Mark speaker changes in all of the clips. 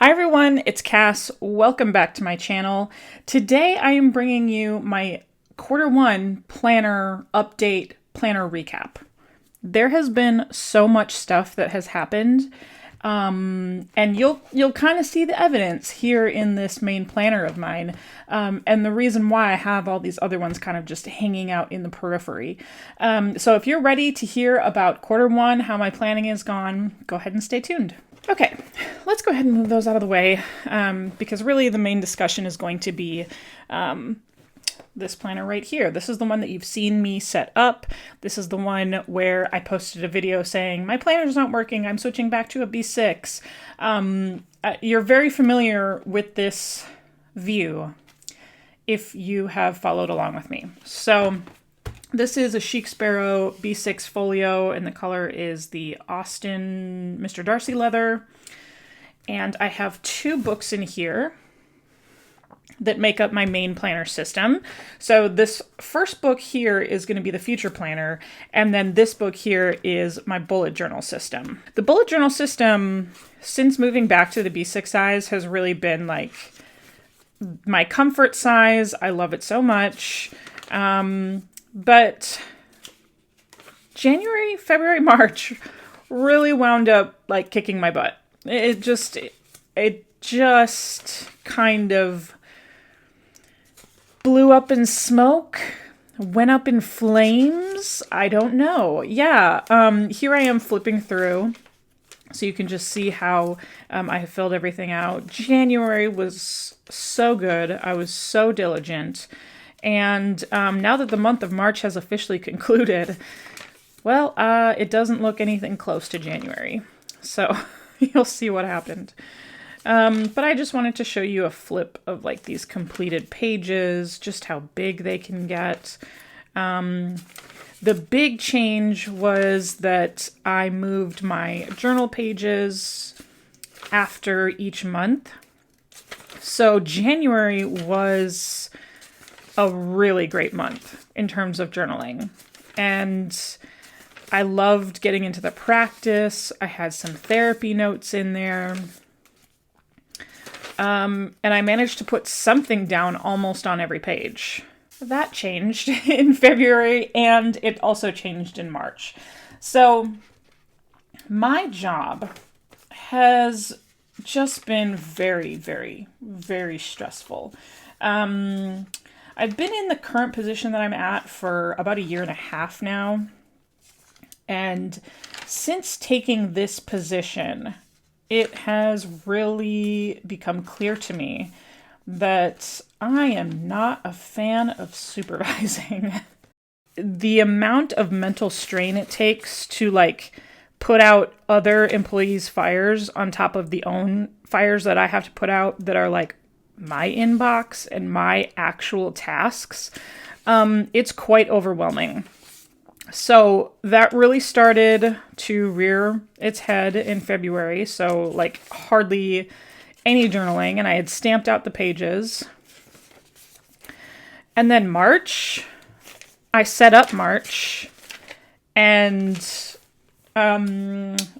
Speaker 1: Hi everyone, it's Cass. Welcome back to my channel. Today I am bringing you my Q1 planner update, planner recap. There has been so much stuff that has happened, and you'll kind of see the evidence here in this main planner of mine, and the reason why I have all these other ones kind of just hanging out in the periphery. So if you're ready to hear about Q1, how my planning is gone, go ahead and stay tuned. Okay, let's go ahead and move those out of the way, because really the main discussion is going to be this planner right here. This is the one that you've seen me set up. This is the one where I posted a video saying, my planner's not working, I'm switching back to a B6. You're very familiar with this view if you have followed along with me. So this is a Chic Sparrow B6 folio, and the color is the Austin Mr. Darcy leather. And I have two books in here that make up my main planner system. So this first book here is going to be the future planner, and then this book here is my bullet journal system. The bullet journal system, since moving back to the B6 size, has really been like my comfort size. I love it so much. But January, February, March really wound up like kicking my butt. It just kind of blew up in smoke, went up in flames. I don't know. Yeah. Here I am flipping through, so you can just see how I have filled everything out. January was so good. I was so diligent. And now that the month of March has officially concluded, well, it doesn't look anything close to January. So you'll see what happened. But I just wanted to show you a flip of like these completed pages, just how big they can get. The big change was that I moved my journal pages after each month. So January was a really great month in terms of journaling, and I loved getting into the practice. I had some therapy notes in there, and I managed to put something down almost on every page. That changed in February, and it also changed in March. So my job has just been very, very, very stressful. I've been in the current position that I'm at for about a year and a half now. And since taking this position, it has really become clear to me that I am not a fan of supervising. The amount of mental strain it takes to like put out other employees' fires on top of the own fires that I have to put out that are like my inbox and my actual tasks, it's quite overwhelming. So that really started to rear its head in February. So like hardly any journaling, and I had stamped out the pages. And then March, I set up March, and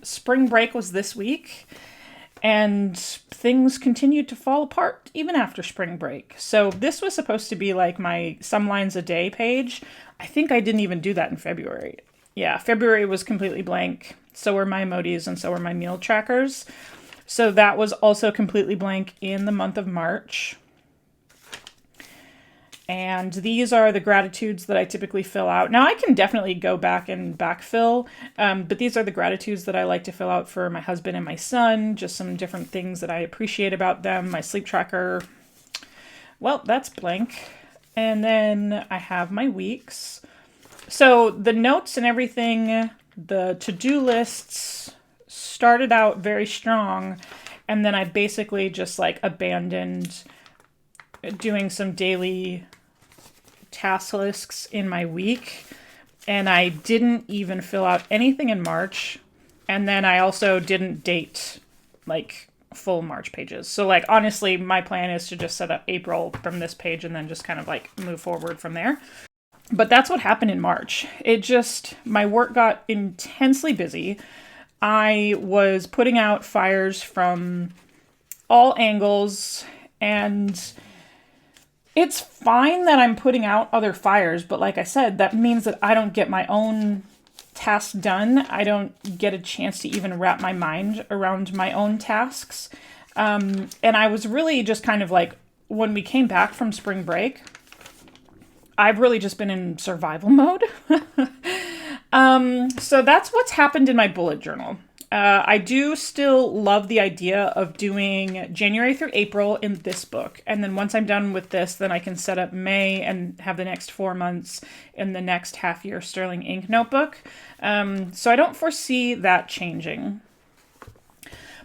Speaker 1: spring break was this week. And things continued to fall apart even after spring break. So this was supposed to be like my some lines a day page. I think I didn't even do that in February. Yeah, February was completely blank. So were my emojis and so were my meal trackers. So that was also completely blank in the month of March. And these are the gratitudes that I typically fill out. Now I can definitely go back and backfill, but these are the gratitudes that I like to fill out for my husband and my son, just some different things that I appreciate about them. My sleep tracker, well, that's blank. And then I have my weeks. So the notes and everything, the to-do lists started out very strong, and then I basically just like abandoned doing some daily task lists in my week, and I didn't even fill out anything in March, and then I also didn't date like full March pages. So like honestly, my plan is to just set up April from this page and then just kind of like move forward from there. But that's what happened in March. My work got intensely busy. I was putting out fires from all angles, and it's fine that I'm putting out other fires, but like I said, that means that I don't get my own tasks done. I don't get a chance to even wrap my mind around my own tasks. And I was really just kind of like, when we came back from spring break, I've really just been in survival mode. So that's what's happened in my bullet journal. I do still love the idea of doing January through April in this book. And then once I'm done with this, then I can set up May and have the next 4 months in the next half year Sterling Ink notebook. So I don't foresee that changing.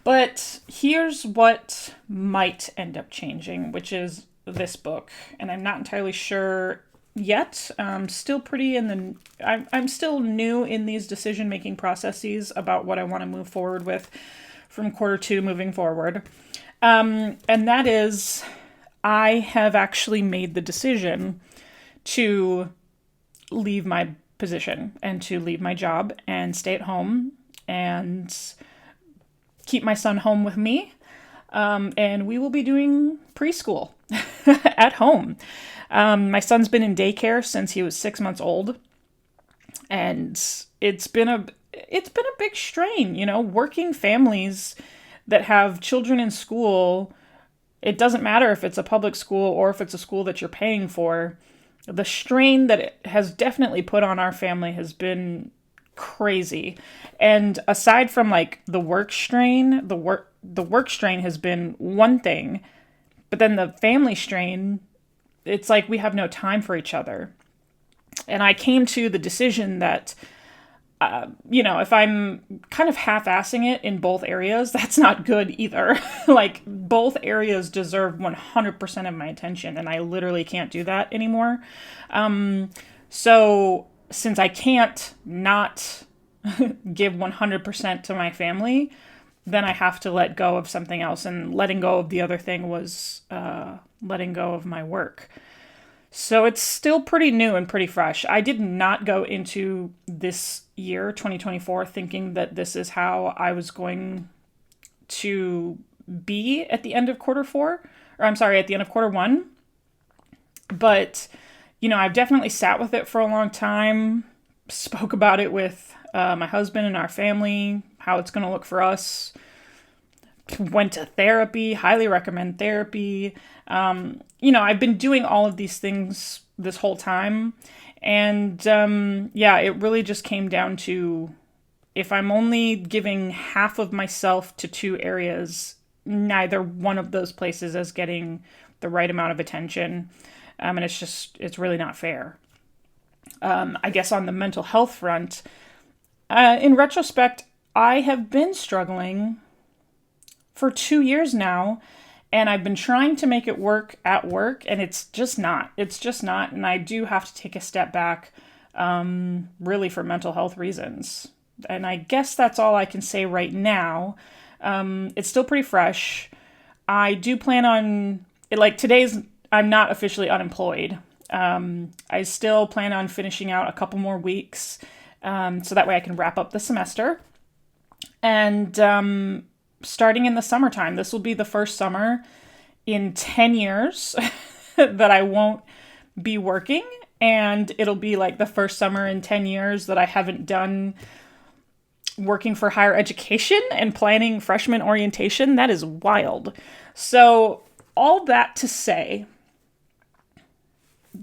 Speaker 1: But here's what might end up changing, which is this book. And I'm not entirely sure yet. Still pretty in the, I'm still new in these decision-making processes about what I want to move forward with from quarter 2 moving forward. And that is, I have actually made the decision to leave my position and to leave my job and stay at home and keep my son home with me. And we will be doing preschool at home. My son's been in daycare since he was 6 months old, and it's been a big strain, you know, working families that have children in school. It doesn't matter if it's a public school or if it's a school that you're paying for. The strain that it has definitely put on our family has been crazy. And aside from like the work strain, the work strain has been one thing, but then the family strain, it's like we have no time for each other. And I came to the decision that, you know, if I'm kind of half-assing it in both areas, that's not good either. Like, both areas deserve 100% of my attention, and I literally can't do that anymore. So since I can't not give 100% to my family, then I have to let go of something else. And letting go of the other thing was letting go of my work. So it's still pretty new and pretty fresh. I did not go into this year, 2024, thinking that this is how I was going to be at the end of quarter 4, or I'm sorry, at the end of quarter 1. But, you know, I've definitely sat with it for a long time, spoke about it with my husband and our family, how it's going to look for us. Went to therapy, highly recommend therapy. You know, I've been doing all of these things this whole time. And yeah, it really just came down to, if I'm only giving half of myself to 2 areas, neither one of those places is getting the right amount of attention. And it's really not fair. I guess on the mental health front, in retrospect, I have been struggling for 2 years now, and I've been trying to make it work at work, and it's just not. And I do have to take a step back, really for mental health reasons. And I guess that's all I can say right now. It's still pretty fresh. I do plan on, I'm not officially unemployed. I still plan on finishing out a couple more weeks, so that way I can wrap up the semester. And starting in the summertime, this will be the first summer in 10 years that I won't be working. And it'll be like the first summer in 10 years that I haven't done working for higher education and planning freshman orientation. That is wild. So all that to say,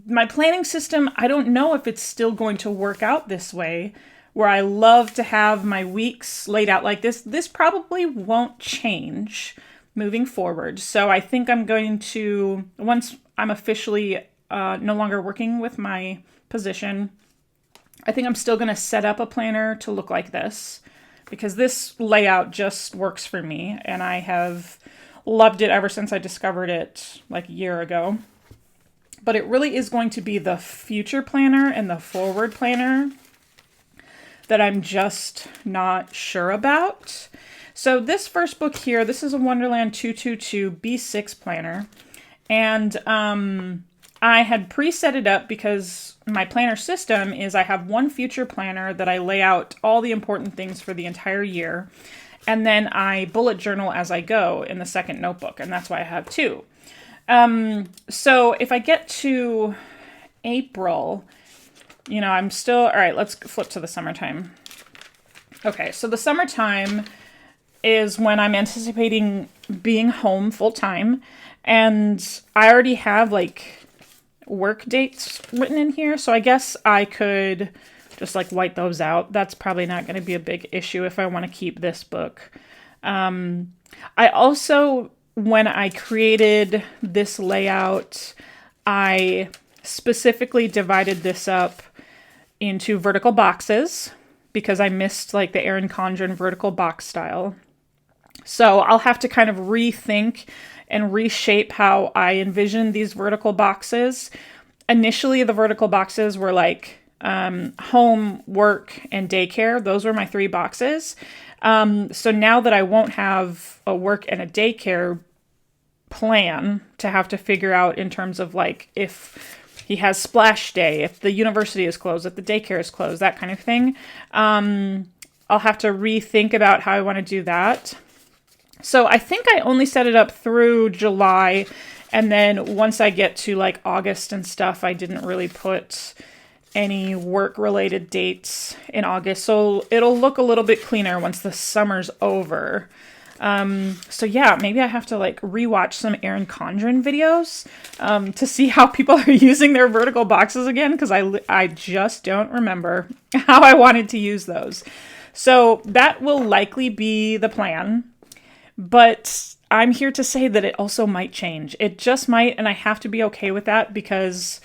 Speaker 1: my planning system, I don't know if it's still going to work out this way, where I love to have my weeks laid out like this. This probably won't change moving forward. So I think I'm going to, once I'm officially no longer working with my position, I think I'm still going to set up a planner to look like this, because this layout just works for me, and I have loved it ever since I discovered it like a year ago. But it really is going to be the future planner and the forward planner that I'm just not sure about. So this first book here, this is a Wonderland 222 B6 planner. And I had preset it up because my planner system is I have one future planner that I lay out all the important things for the entire year. And then I bullet journal as I go in the second notebook, and that's why I have two. So if I get to April, I'm still, all right, let's flip to the summertime. Okay, so the summertime is when I'm anticipating being home full time, and I already have like work dates written in here, so I guess I could just like white those out. That's probably not going to be a big issue if I want to keep this book. I also, when I created this layout, I specifically divided this up into vertical boxes because I missed like the Erin Condren vertical box style. So I'll have to kind of rethink and reshape how I envision these vertical boxes. Initially, the vertical boxes were like home, work, and daycare. Those were my three boxes. So now that I won't have a work and a daycare plan to have to figure out in terms of like if he has splash day, if the university is closed, if the daycare is closed, that kind of thing, I'll have to rethink about how I want to do that. So I think I only set it up through July, and then once I get to like August and stuff, I didn't really put any work-related dates in August, so it'll look a little bit cleaner once the summer's over. So yeah, maybe I have to like rewatch some Erin Condren videos to see how people are using their vertical boxes again, because I just don't remember how I wanted to use those. So that will likely be the plan, but I'm here to say that it also might change. It just might, and I have to be okay with that because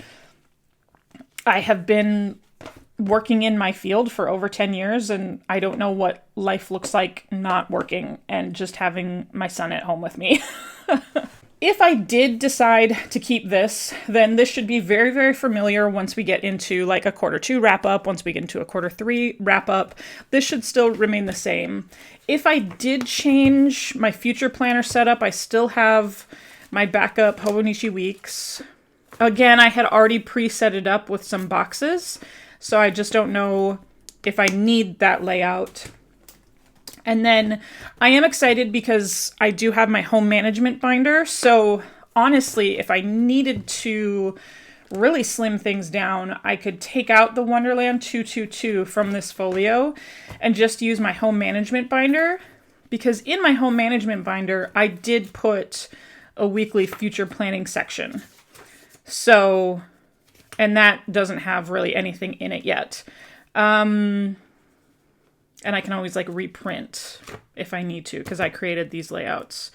Speaker 1: I have been working in my field for over 10 years, and I don't know what life looks like not working and just having my son at home with me. If I did decide to keep this, then this should be very, very familiar once we get into like a quarter 2 wrap up, once we get into a quarter 3 wrap up. This should still remain the same. If I did change my future planner setup, I still have my backup Hobonichi weeks. Again, I had already pre-set it up with some boxes, so I just don't know if I need that layout. And then I am excited because I do have my home management binder. So honestly, if I needed to really slim things down, I could take out the Wonderland 222 from this folio and just use my home management binder. Because in my home management binder, I did put a weekly future planning section. So, and that doesn't have really anything in it yet. And I can always like reprint if I need to, because I created these layouts.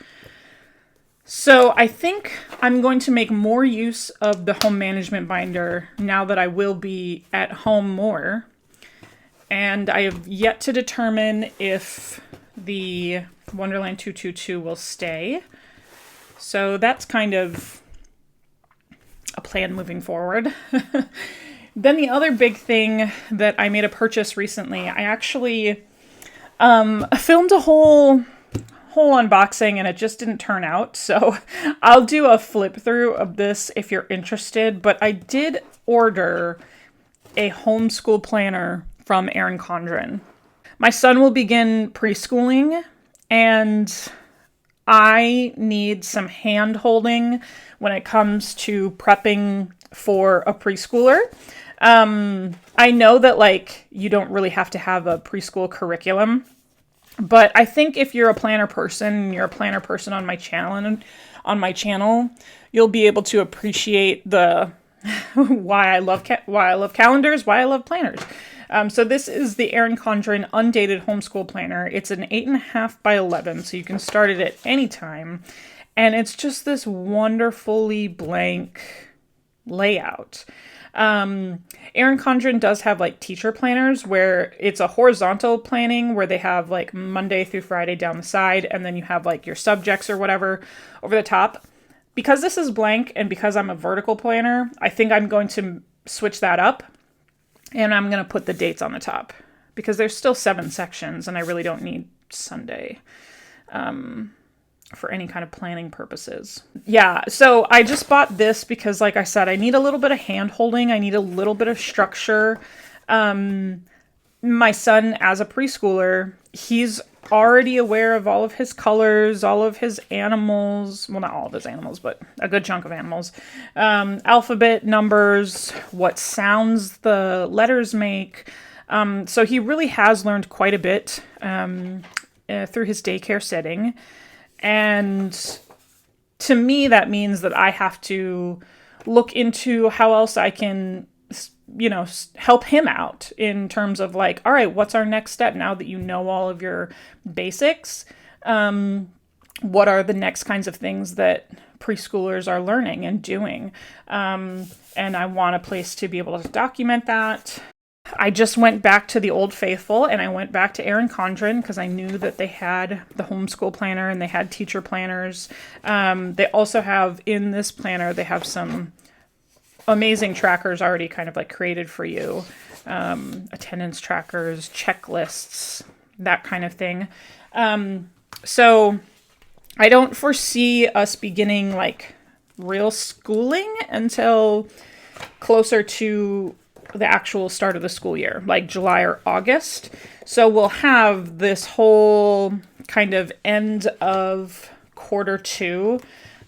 Speaker 1: So I think I'm going to make more use of the home management binder now that I will be at home more. And I have yet to determine if the Wonderland 222 will stay. So that's kind of a plan moving forward. Then the other big thing that I made a purchase recently, I actually filmed a whole unboxing and it just didn't turn out. So I'll do a flip through of this if you're interested. But I did order a homeschool planner from Erin Condren. My son will begin preschooling, and I need some hand holding when it comes to prepping for a preschooler. I know that like you don't really have to have a preschool curriculum, but I think if you're a planner person, on my channel, you'll be able to appreciate the why I love calendars, why I love planners. So this is the Erin Condren Undated Homeschool Planner. It's an 8.5 by 11, so you can start it at any time. And it's just this wonderfully blank layout. Erin Condren does have like teacher planners where it's a horizontal planning where they have like Monday through Friday down the side, and then you have like your subjects or whatever over the top. Because this is blank and because I'm a vertical planner, I think I'm going to switch that up. And I'm going to put the dates on the top because there's still 7 sections and I really don't need Sunday for any kind of planning purposes. Yeah, so I just bought this because, like I said, I need a little bit of hand holding. I need a little bit of structure. my son, as a preschooler, he's already aware of all of his colors, all of his animals. Well, not all of his animals, but a good chunk of animals. Alphabet, numbers, what sounds the letters make. So he really has learned quite a bit through his daycare setting. And to me, that means that I have to look into how else I can, help him out in terms of like, all right, what's our next step now that you know all of your basics? What are the next kinds of things that preschoolers are learning and doing? And I want a place to be able to document that. I just went back to the Old Faithful and I went back to Erin Condren because I knew that they had the homeschool planner and they had teacher planners. They also have in this planner, they have some amazing trackers already kind of like created for you. Attendance trackers, checklists, that kind of thing. So I don't foresee us beginning like real schooling until closer to the actual start of the school year, like July or August. So we'll have this whole kind of end of Q2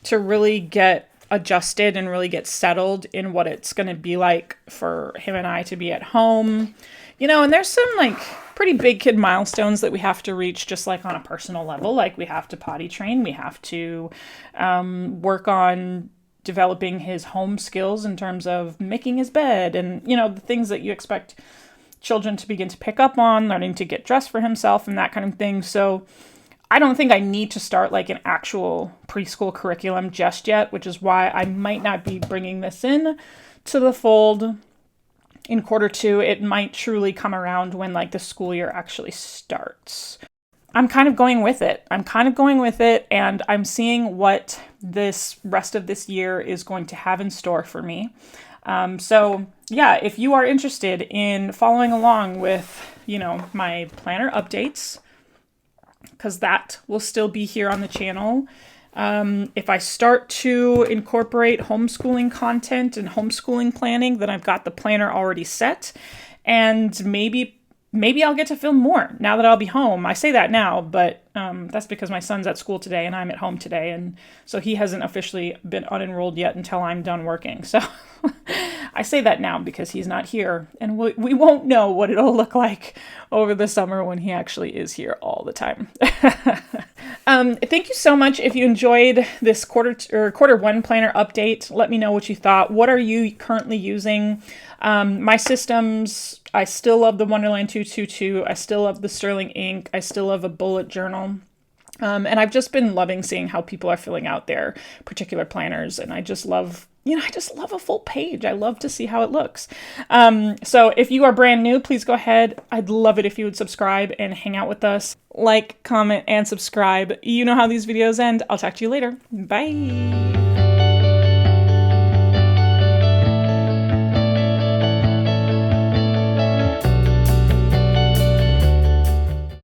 Speaker 1: to really get adjusted and really get settled in what it's going to be like for him and I to be at home. And there's some like pretty big kid milestones that we have to reach just like on a personal level. Like we have to potty train, we have to work on developing his home skills in terms of making his bed and, the things that you expect children to begin to pick up on, learning to get dressed for himself and that kind of thing. So I don't think I need to start like an actual preschool curriculum just yet, which is why I might not be bringing this in to the fold in Q2. It might truly come around when like the school year actually starts. I'm kind of going with it. And I'm seeing what this rest of this year is going to have in store for me. So yeah, if you are interested in following along with, my planner updates, because that will still be here on the channel. If I start to incorporate homeschooling content and homeschooling planning, then I've got the planner already set, and maybe I'll get to film more now that I'll be home. I say that now, but that's because my son's at school today and I'm at home today. And so he hasn't officially been unenrolled yet until I'm done working. So I say that now because he's not here and we won't know what it'll look like over the summer when he actually is here all the time. Thank you so much. If you enjoyed this Q1 planner update, let me know what you thought. What are you currently using? My systems, I still love the Wonderland 222. I still love the Sterling ink. I still love a bullet journal. And I've just been loving seeing how people are filling out their particular planners. And I just love, a full page. I love to see how it looks. So if you are brand new, please go ahead. I'd love it if you would subscribe and hang out with us. Like, comment, and subscribe. You know how these videos end. I'll talk to you later. Bye.